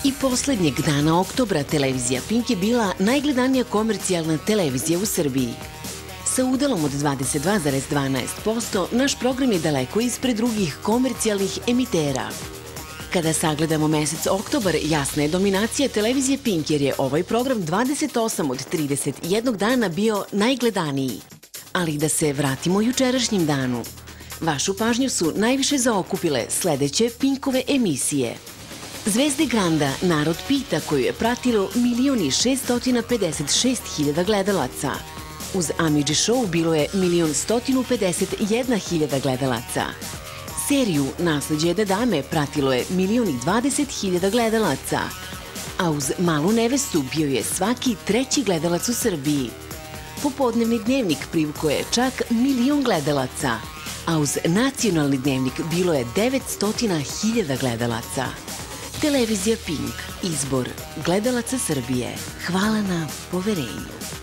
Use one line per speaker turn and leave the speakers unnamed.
I poslednjeg dana oktobra televizija Pink je bila najgledanija komercijalna televizija u Srbiji. Sa udelom od 22,12% naš program je daleko ispred drugih komercijalnih emitera. Kada sagledamo mesec oktobar, jasna je dominacija televizije Pink jer je ovaj program 28 od 31 dana bio najgledaniji. Ali da se vratimo jučerašnjim danu. Vašu pažnju su najviše zaokupile sledeće Pinkove emisije. Zvezde Granda Narod pita, koju je pratilo 1.656.000 gledalaca. Uz Amidži Show bilo je 1.151.000 gledalaca. Seriju Nasleđe jedne dame pratilo je 1.020.000 gledalaca. A uz Malu nevestu bio je svaki treći gledalac u Srbiji. Popodnevni dnevnik privukao je čak 1.000.000 gledalaca, a uz nacionalni dnevnik bilo je 900.000 gledalaca. Televizija Pink, izbor gledalaca Srbije. Hvala na poverenju.